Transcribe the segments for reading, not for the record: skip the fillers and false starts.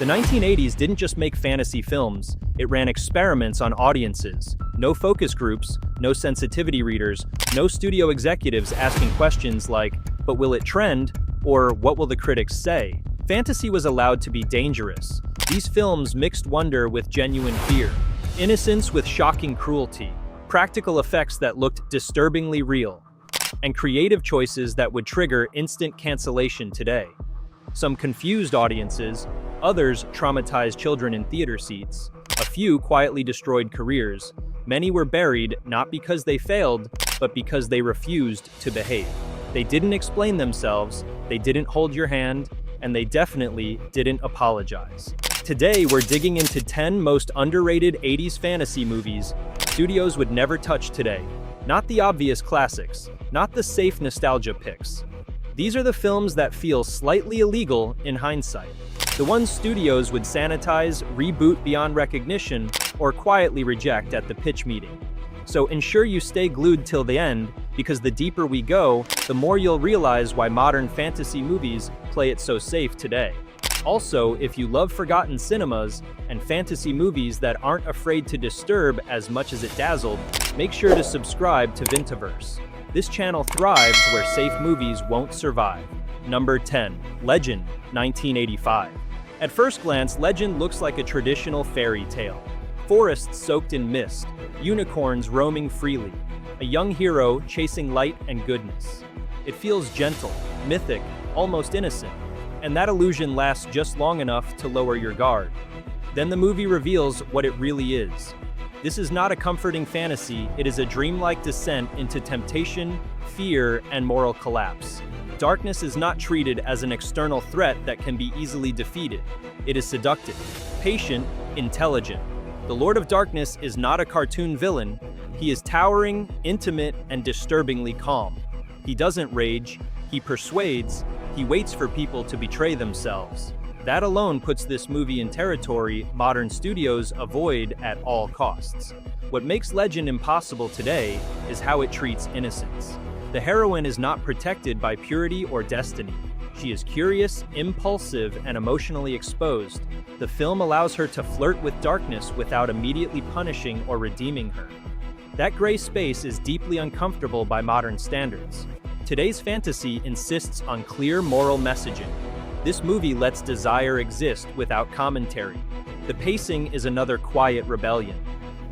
The 1980s didn't just make fantasy films, it ran experiments on audiences. No focus groups, no sensitivity readers, no studio executives asking questions like, "But will it trend?" or "What will the critics say?" Fantasy was allowed to be dangerous. These films mixed wonder with genuine fear, innocence with shocking cruelty, practical effects that looked disturbingly real, and creative choices that would trigger instant cancellation today. Some confused audiences, others traumatized children in theater seats, a few quietly destroyed careers, many were buried not because they failed, but because they refused to behave. They didn't explain themselves, they didn't hold your hand, and they definitely didn't apologize. Today, we're digging into 10 most underrated 80s fantasy movies studios would never touch today. Not the obvious classics, not the safe nostalgia picks. These are the films that feel slightly illegal in hindsight. The ones studios would sanitize, reboot beyond recognition, or quietly reject at the pitch meeting. So ensure you stay glued till the end, because the deeper we go, the more you'll realize why modern fantasy movies play it so safe today. Also, if you love forgotten cinemas and fantasy movies that aren't afraid to disturb as much as it dazzled, make sure to subscribe to Vintaverse. This channel thrives where safe movies won't survive. Number 10. Legend, 1985. At first glance, Legend looks like a traditional fairy tale. Forests soaked in mist, unicorns roaming freely, a young hero chasing light and goodness. It feels gentle, mythic, almost innocent, and that illusion lasts just long enough to lower your guard. Then the movie reveals what it really is. This is not a comforting fantasy, it is a dreamlike descent into temptation, fear, and moral collapse. Darkness is not treated as an external threat that can be easily defeated. It is seductive, patient, intelligent. The Lord of Darkness is not a cartoon villain. He is towering, intimate, and disturbingly calm. He doesn't rage, he persuades, he waits for people to betray themselves. That alone puts this movie in territory modern studios avoid at all costs. What makes Legend impossible today is how it treats innocence. The heroine is not protected by purity or destiny. She is curious, impulsive, and emotionally exposed. The film allows her to flirt with darkness without immediately punishing or redeeming her. That gray space is deeply uncomfortable by modern standards. Today's fantasy insists on clear moral messaging. This movie lets desire exist without commentary. The pacing is another quiet rebellion.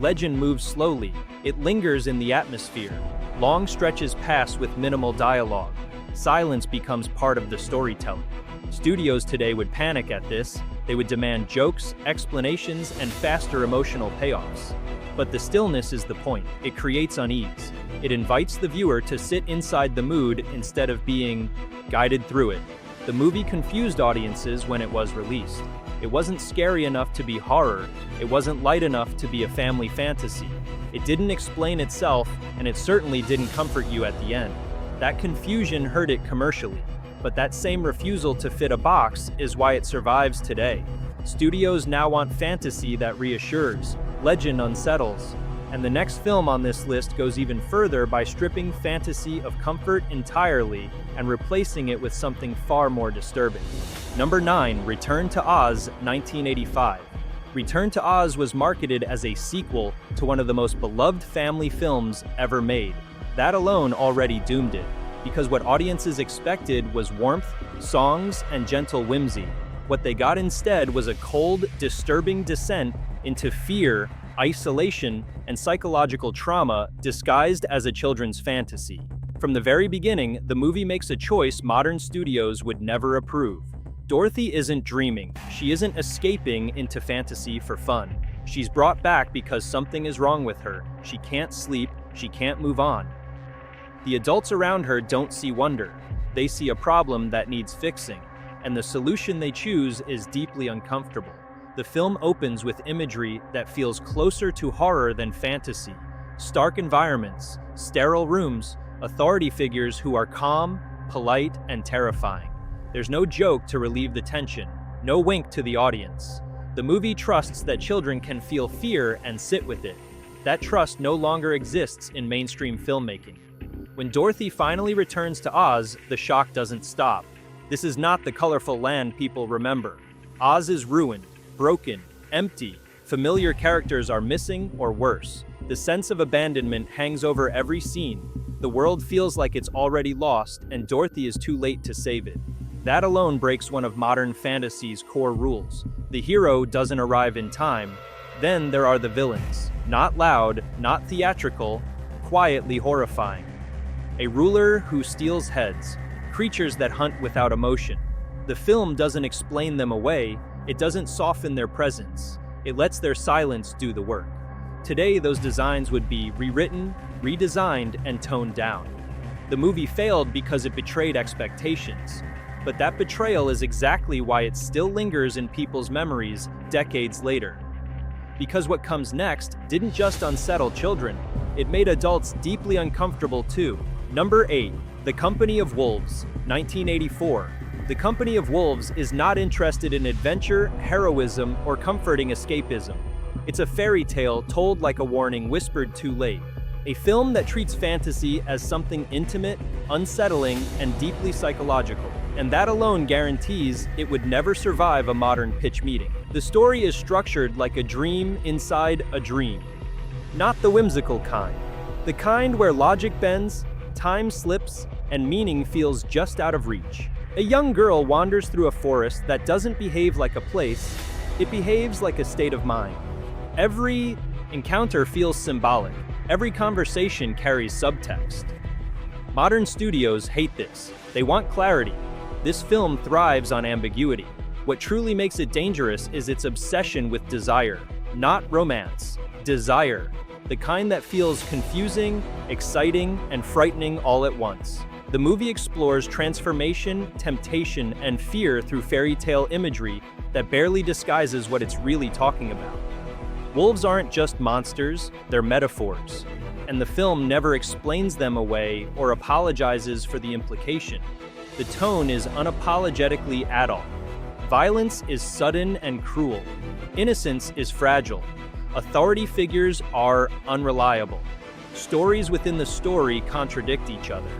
Legend moves slowly. It lingers in the atmosphere. Long stretches pass with minimal dialogue. Silence becomes part of the storytelling. Studios today would panic at this. They would demand jokes, explanations, and faster emotional payoffs. But the stillness is the point. It creates unease. It invites the viewer to sit inside the mood instead of being guided through it. The movie confused audiences when it was released. It wasn't scary enough to be horror. It wasn't light enough to be a family fantasy. It didn't explain itself, and it certainly didn't comfort you at the end. That confusion hurt it commercially, but that same refusal to fit a box is why it survives today. Studios now want fantasy that reassures, legend unsettles, and the next film on this list goes even further by stripping fantasy of comfort entirely and replacing it with something far more disturbing. Number 9. Return to Oz, 1985. Return to Oz was marketed as a sequel to one of the most beloved family films ever made. That alone already doomed it, because what audiences expected was warmth, songs, and gentle whimsy. What they got instead was a cold, disturbing descent into fear, isolation, and psychological trauma disguised as a children's fantasy. From the very beginning, the movie makes a choice modern studios would never approve. Dorothy isn't dreaming. She isn't escaping into fantasy for fun. She's brought back because something is wrong with her. She can't sleep. She can't move on. The adults around her don't see wonder. They see a problem that needs fixing, and the solution they choose is deeply uncomfortable. The film opens with imagery that feels closer to horror than fantasy. Stark environments, sterile rooms, authority figures who are calm, polite, and terrifying. There's no joke to relieve the tension, no wink to the audience. The movie trusts that children can feel fear and sit with it. That trust no longer exists in mainstream filmmaking. When Dorothy finally returns to Oz, the shock doesn't stop. This is not the colorful land people remember. Oz is ruined, broken, empty. Familiar characters are missing or worse. The sense of abandonment hangs over every scene. The world feels like it's already lost, and Dorothy is too late to save it. That alone breaks one of modern fantasy's core rules. The hero doesn't arrive in time. Then there are the villains. Not loud, not theatrical, quietly horrifying. A ruler who steals heads, creatures that hunt without emotion. The film doesn't explain them away, it doesn't soften their presence. It lets their silence do the work. Today, those designs would be rewritten, redesigned, and toned down. The movie failed because it betrayed expectations. But that betrayal is exactly why it still lingers in people's memories decades later. Because what comes next didn't just unsettle children, it made adults deeply uncomfortable too. Number 8. The Company of Wolves, 1984. The Company of Wolves is not interested in adventure, heroism, or comforting escapism. It's a fairy tale told like a warning whispered too late. A film that treats fantasy as something intimate, unsettling, and deeply psychological. And that alone guarantees it would never survive a modern pitch meeting. The story is structured like a dream inside a dream. Not the whimsical kind. The kind where logic bends, time slips, and meaning feels just out of reach. A young girl wanders through a forest that doesn't behave like a place, it behaves like a state of mind. Every encounter feels symbolic. Every conversation carries subtext. Modern studios hate this. They want clarity. This film thrives on ambiguity. What truly makes it dangerous is its obsession with desire, not romance. Desire, the kind that feels confusing, exciting, and frightening all at once. The movie explores transformation, temptation, and fear through fairy tale imagery that barely disguises what it's really talking about. Wolves aren't just monsters, they're metaphors. And the film never explains them away or apologizes for the implication. The tone is unapologetically adult. Violence is sudden and cruel. Innocence is fragile. Authority figures are unreliable. Stories within the story contradict each other.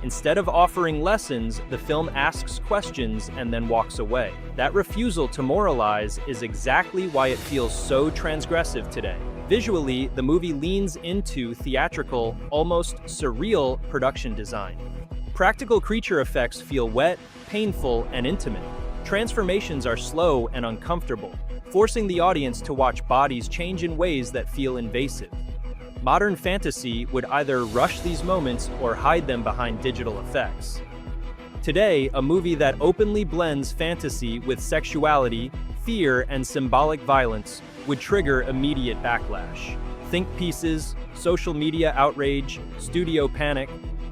Instead of offering lessons, the film asks questions and then walks away. That refusal to moralize is exactly why it feels so transgressive today. Visually, the movie leans into theatrical, almost surreal production design. Practical creature effects feel wet, painful, and intimate. Transformations are slow and uncomfortable, forcing the audience to watch bodies change in ways that feel invasive. Modern fantasy would either rush these moments or hide them behind digital effects. Today, a movie that openly blends fantasy with sexuality, fear, and symbolic violence would trigger immediate backlash. Think pieces, social media outrage, studio panic.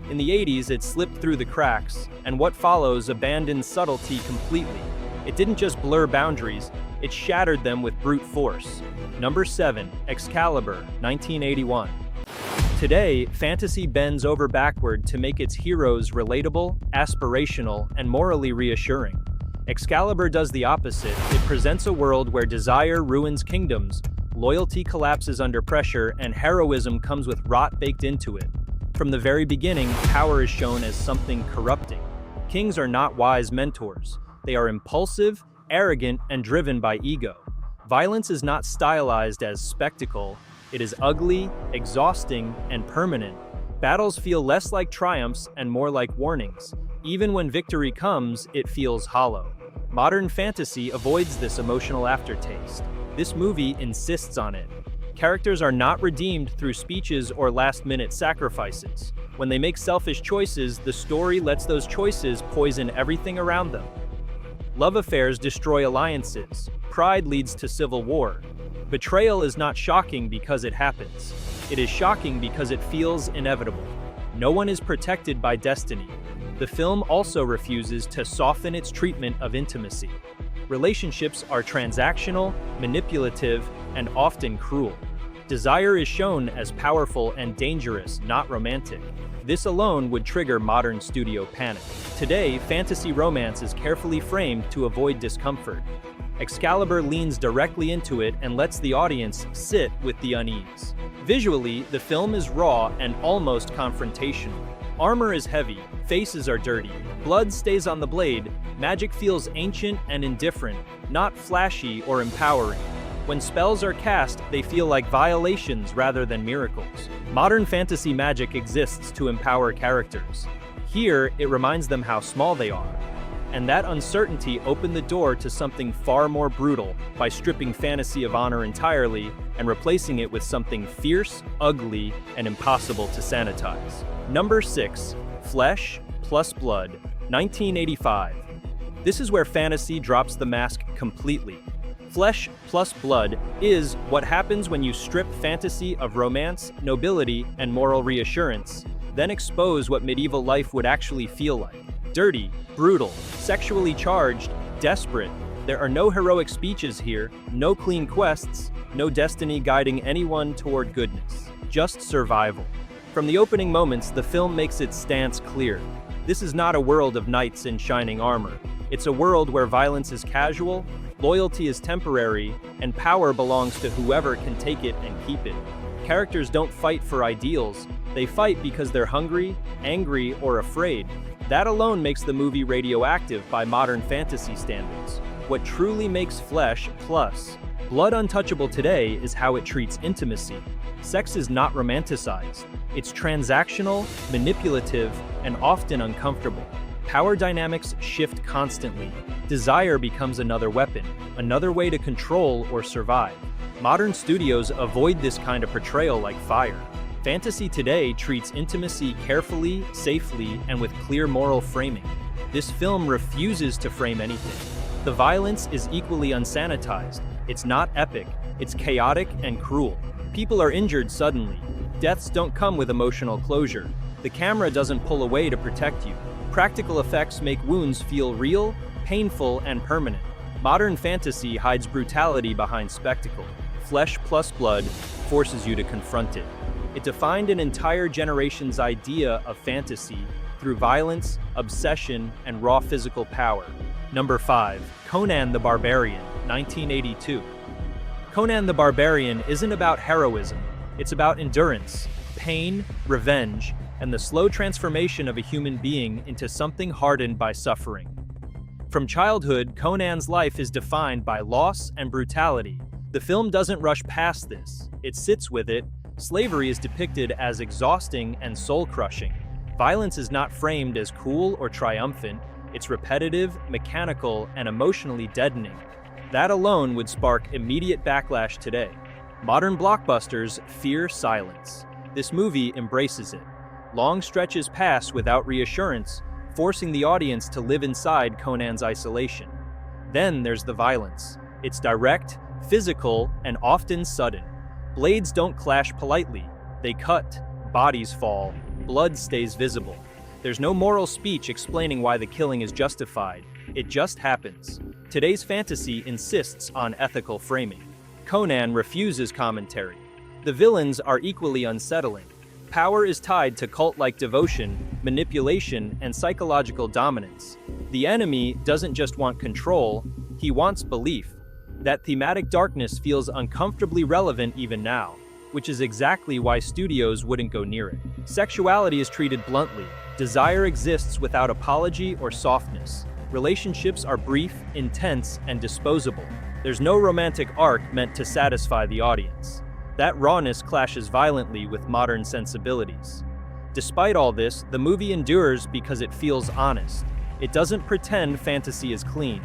In the 80s, it slipped through the cracks, and what follows abandoned subtlety completely. It didn't just blur boundaries, it shattered them with brute force. Number 7. Excalibur, 1981. Today, fantasy bends over backward to make its heroes relatable, aspirational, and morally reassuring. Excalibur does the opposite. It presents a world where desire ruins kingdoms, loyalty collapses under pressure, and heroism comes with rot baked into it. From the very beginning, power is shown as something corrupting. Kings are not wise mentors. They are impulsive, arrogant, and driven by ego. Violence is not stylized as spectacle. It is ugly, exhausting, and permanent. Battles feel less like triumphs and more like warnings. Even when victory comes, it feels hollow. Modern fantasy avoids this emotional aftertaste. This movie insists on it. Characters are not redeemed through speeches or last-minute sacrifices. When they make selfish choices, the story lets those choices poison everything around them. Love affairs destroy alliances. Pride leads to civil war. Betrayal is not shocking because it happens. It is shocking because it feels inevitable. No one is protected by destiny. The film also refuses to soften its treatment of intimacy. Relationships are transactional, manipulative, and often cruel. Desire is shown as powerful and dangerous, not romantic. This alone would trigger modern studio panic. Today, fantasy romance is carefully framed to avoid discomfort. Excalibur leans directly into it and lets the audience sit with the unease. Visually, the film is raw and almost confrontational. Armor is heavy, faces are dirty, blood stays on the blade, magic feels ancient and indifferent, not flashy or empowering. When spells are cast, they feel like violations rather than miracles. Modern fantasy magic exists to empower characters. Here, it reminds them how small they are. And that uncertainty opened the door to something far more brutal by stripping fantasy of honor entirely and replacing it with something fierce, ugly, and impossible to sanitize. Number 6. Flesh plus Blood, 1985. This is where fantasy drops the mask completely. Flesh plus Blood is what happens when you strip fantasy of romance, nobility, and moral reassurance, then expose what medieval life would actually feel like. Dirty, brutal, sexually charged, desperate. There are no heroic speeches here, no clean quests, no destiny guiding anyone toward goodness. Just survival. From the opening moments, the film makes its stance clear. This is not a world of knights in shining armor. It's a world where violence is casual, loyalty is temporary, and power belongs to whoever can take it and keep it. Characters don't fight for ideals, they fight because they're hungry, angry, or afraid. That alone makes the movie radioactive by modern fantasy standards. What truly makes Flesh plus Blood untouchable today is how it treats intimacy. Sex is not romanticized. It's transactional, manipulative, and often uncomfortable. Power dynamics shift constantly. Desire becomes another weapon, another way to control or survive. Modern studios avoid this kind of portrayal like fire. Fantasy today treats intimacy carefully, safely, and with clear moral framing. This film refuses to frame anything. The violence is equally unsanitized. It's not epic, it's chaotic and cruel. People are injured suddenly. Deaths don't come with emotional closure. The camera doesn't pull away to protect you. Practical effects make wounds feel real, painful, and permanent. Modern fantasy hides brutality behind spectacle. Flesh plus Blood forces you to confront it. It defined an entire generation's idea of fantasy through violence, obsession, and raw physical power. Number 5. Conan the Barbarian, 1982. Conan the Barbarian isn't about heroism, it's about endurance, pain, revenge, and the slow transformation of a human being into something hardened by suffering. From childhood, Conan's life is defined by loss and brutality. The film doesn't rush past this, it sits with it. Slavery is depicted as exhausting and soul-crushing. Violence is not framed as cool or triumphant, it's repetitive, mechanical, and emotionally deadening. That alone would spark immediate backlash today. Modern blockbusters fear silence. This movie embraces it. Long stretches pass without reassurance, forcing the audience to live inside Conan's isolation. Then there's the violence. It's direct, physical, and often sudden. Blades don't clash politely. They cut, bodies fall, blood stays visible. There's no moral speech explaining why the killing is justified. It just happens. Today's fantasy insists on ethical framing. Conan refuses commentary. The villains are equally unsettling. Power is tied to cult-like devotion, manipulation, and psychological dominance. The enemy doesn't just want control, he wants belief. That thematic darkness feels uncomfortably relevant even now, which is exactly why studios wouldn't go near it. Sexuality is treated bluntly. Desire exists without apology or softness. Relationships are brief, intense, and disposable. There's no romantic arc meant to satisfy the audience. That rawness clashes violently with modern sensibilities. Despite all this, the movie endures because it feels honest. It doesn't pretend fantasy is clean.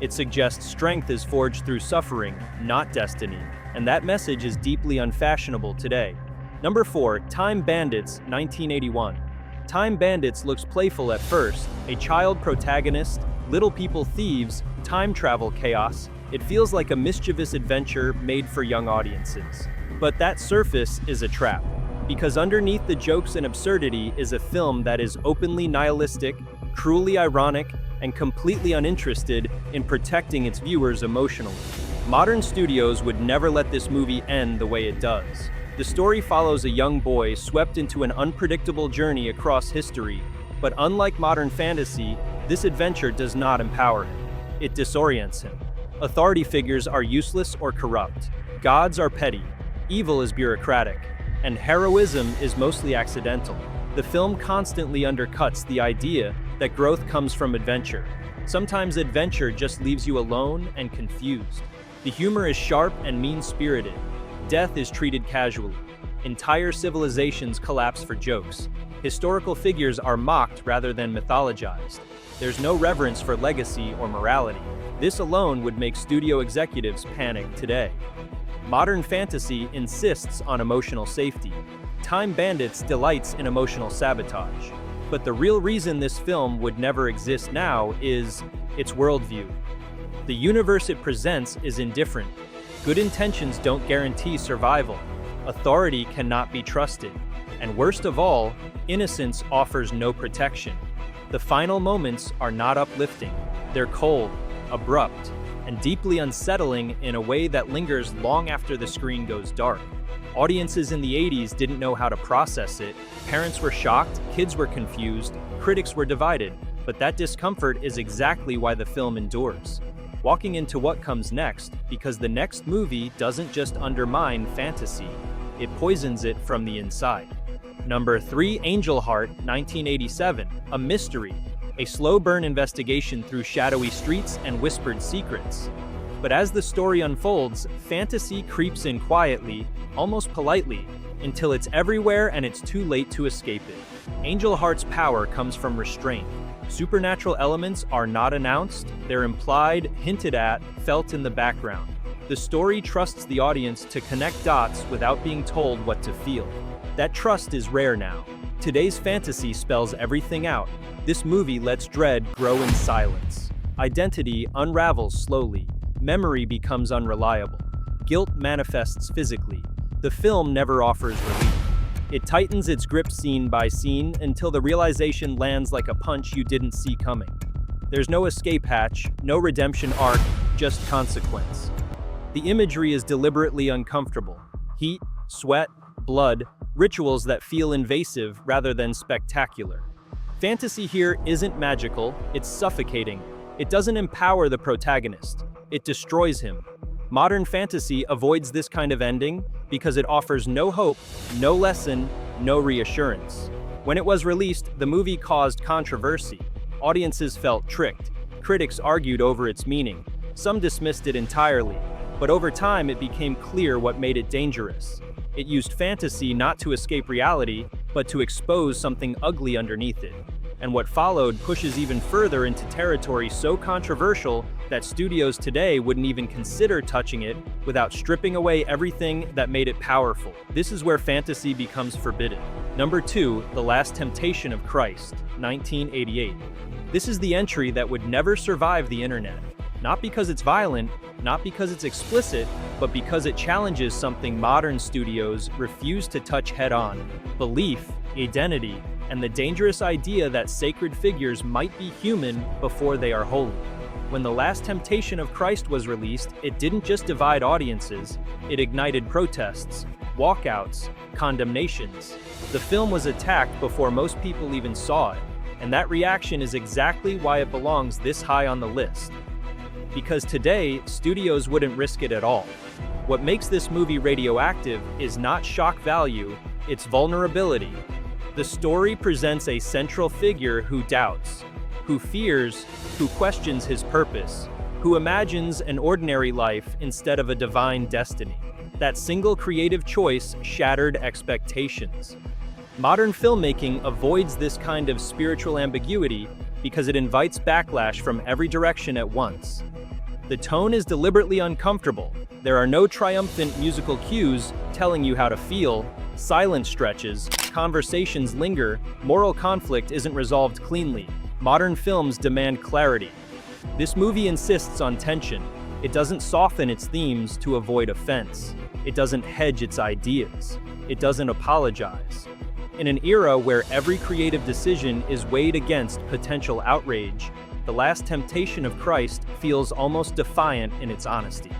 It suggests strength is forged through suffering, not destiny, and that message is deeply unfashionable today. Number 4. Time Bandits, 1981. Time Bandits looks playful at first, a child protagonist, little people thieves, time travel chaos. It feels like a mischievous adventure made for young audiences. But that surface is a trap, because underneath the jokes and absurdity is a film that is openly nihilistic, cruelly ironic, and completely uninterested in protecting its viewers emotionally. Modern studios would never let this movie end the way it does. The story follows a young boy swept into an unpredictable journey across history, but unlike modern fantasy, this adventure does not empower him. It disorients him. Authority figures are useless or corrupt. Gods are petty. Evil is bureaucratic. And heroism is mostly accidental. The film constantly undercuts the idea that growth comes from adventure. Sometimes adventure just leaves you alone and confused. The humor is sharp and mean-spirited. Death is treated casually. Entire civilizations collapse for jokes. Historical figures are mocked rather than mythologized. There's no reverence for legacy or morality. This alone would make studio executives panic today. Modern fantasy insists on emotional safety. Time Bandits delights in emotional sabotage. But the real reason this film would never exist now is its worldview. The universe it presents is indifferent. Good intentions don't guarantee survival. Authority cannot be trusted. And worst of all, innocence offers no protection. The final moments are not uplifting. They're cold, abrupt, and deeply unsettling in a way that lingers long after the screen goes dark. Audiences in the 80s didn't know how to process it. Parents were shocked, kids were confused, critics were divided, but that discomfort is exactly why the film endures. Walking into what comes next, because the next movie doesn't just undermine fantasy, it poisons it from the inside. Number 3, Angel Heart, 1987, a mystery, a slow burn investigation through shadowy streets and whispered secrets. But as the story unfolds, fantasy creeps in quietly, almost politely, until it's everywhere and it's too late to escape it. Angel Heart's power comes from restraint. Supernatural elements are not announced, they're implied, hinted at, felt in the background. The story trusts the audience to connect dots without being told what to feel. That trust is rare now. Today's fantasy spells everything out. This movie lets dread grow in silence. Identity unravels slowly. Memory becomes unreliable. Guilt manifests physically. The film never offers relief. It tightens its grip scene by scene until the realization lands like a punch you didn't see coming. There's no escape hatch, no redemption arc, just consequence. The imagery is deliberately uncomfortable. Heat, sweat, blood, rituals that feel invasive rather than spectacular. Fantasy here isn't magical, it's suffocating. It doesn't empower the protagonist, it destroys him. Modern fantasy avoids this kind of ending because it offers no hope, no lesson, no reassurance. When it was released, the movie caused controversy. Audiences felt tricked. Critics argued over its meaning. Some dismissed it entirely. But over time, it became clear what made it dangerous. It used fantasy not to escape reality, but to expose something ugly underneath it. And what followed pushes even further into territory so controversial that studios today wouldn't even consider touching it without stripping away everything that made it powerful. This is where fantasy becomes forbidden. Number 2, The Last Temptation of Christ, 1988. This is the entry that would never survive the internet. Not because it's violent, not because it's explicit, but because it challenges something modern studios refuse to touch head-on: belief, identity, and the dangerous idea that sacred figures might be human before they are holy. When The Last Temptation of Christ was released, it didn't just divide audiences, it ignited protests, walkouts, condemnations. The film was attacked before most people even saw it, and that reaction is exactly why it belongs this high on the list. Because today, studios wouldn't risk it at all. What makes this movie radioactive is not shock value, it's vulnerability. The story presents a central figure who doubts, who fears, who questions his purpose, who imagines an ordinary life instead of a divine destiny. That single creative choice shattered expectations. Modern filmmaking avoids this kind of spiritual ambiguity because it invites backlash from every direction at once. The tone is deliberately uncomfortable. There are no triumphant musical cues telling you how to feel. Silence stretches, conversations linger, moral conflict isn't resolved cleanly. Modern films demand clarity. This movie insists on tension. It doesn't soften its themes to avoid offense. It doesn't hedge its ideas. It doesn't apologize. In an era where every creative decision is weighed against potential outrage, The Last Temptation of Christ feels almost defiant in its honesty.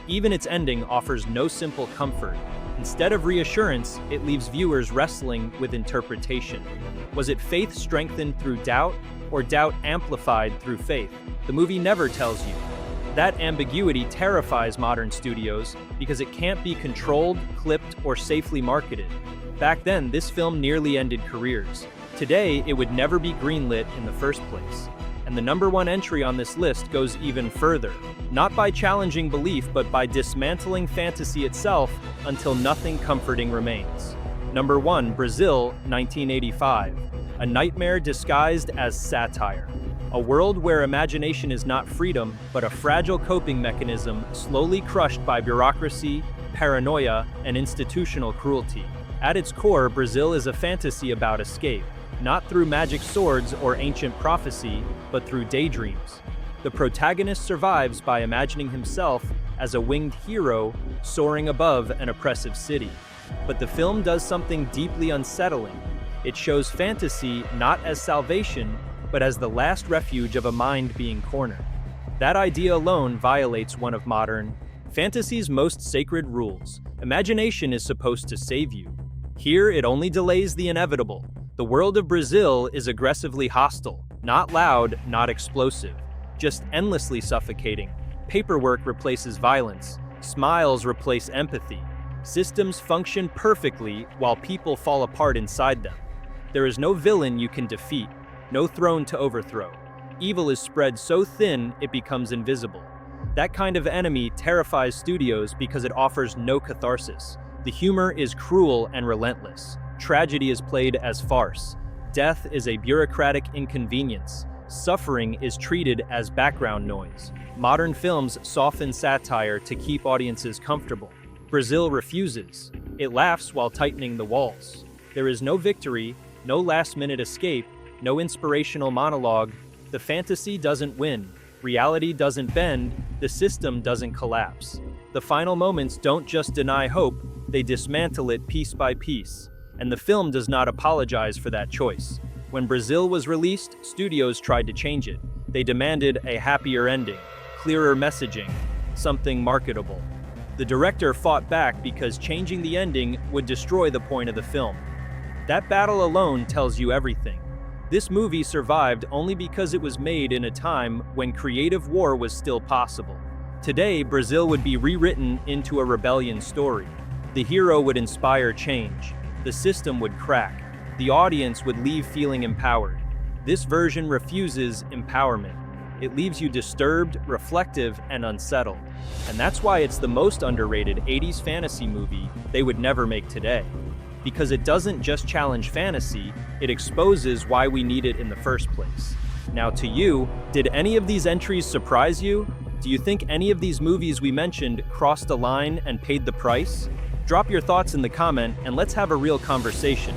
Even its ending offers no simple comfort. Instead of reassurance, it leaves viewers wrestling with interpretation. Was it faith strengthened through doubt, or doubt amplified through faith? The movie never tells you. That ambiguity terrifies modern studios because it can't be controlled, clipped, or safely marketed. Back then, this film nearly ended careers. Today, it would never be greenlit in the first place. And the #1 entry on this list goes even further, not by challenging belief but by dismantling fantasy itself until nothing comforting remains. Number 1, Brazil, 1985. A nightmare disguised as satire. A world where imagination is not freedom, but a fragile coping mechanism slowly crushed by bureaucracy, paranoia, and institutional cruelty. At its core, Brazil is a fantasy about escape, not through magic swords or ancient prophecy, but through daydreams. The protagonist survives by imagining himself as a winged hero soaring above an oppressive city. But the film does something deeply unsettling. It shows fantasy not as salvation, but as the last refuge of a mind being cornered. That idea alone violates one of modern fantasy's most sacred rules. Imagination is supposed to save you. Here, it only delays the inevitable. The world of Brazil is aggressively hostile, not loud, not explosive, just endlessly suffocating. Paperwork replaces violence, smiles replace empathy. Systems function perfectly while people fall apart inside them. There is no villain you can defeat, no throne to overthrow. Evil is spread so thin it becomes invisible. That kind of enemy terrifies studios because it offers no catharsis. The humor is cruel and relentless. Tragedy is played as farce. Death is a bureaucratic inconvenience. Suffering is treated as background noise. Modern films soften satire to keep audiences comfortable. Brazil refuses. It laughs while tightening the walls. There is no victory, no last-minute escape, no inspirational monologue. The fantasy doesn't win. Reality doesn't bend. The system doesn't collapse. The final moments don't just deny hope, they dismantle it piece by piece. And the film does not apologize for that choice. When Brazil was released, studios tried to change it. They demanded a happier ending, clearer messaging, something marketable. The director fought back because changing the ending would destroy the point of the film. That battle alone tells you everything. This movie survived only because it was made in a time when creative war was still possible. Today, Brazil would be rewritten into a rebellion story. The hero would inspire change. The system would crack. The audience would leave feeling empowered. This version refuses empowerment. It leaves you disturbed, reflective, and unsettled. And that's why it's the most underrated 80s fantasy movie they would never make today. Because it doesn't just challenge fantasy, it exposes why we need it in the first place. Now to you, did any of these entries surprise you? Do you think any of these movies we mentioned crossed a line and paid the price? Drop your thoughts in the comment and let's have a real conversation.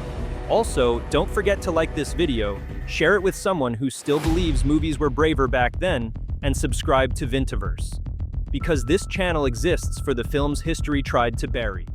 Also, don't forget to like this video, share it with someone who still believes movies were braver back then, and subscribe to Vintiverse. Because this channel exists for the films history tried to bury.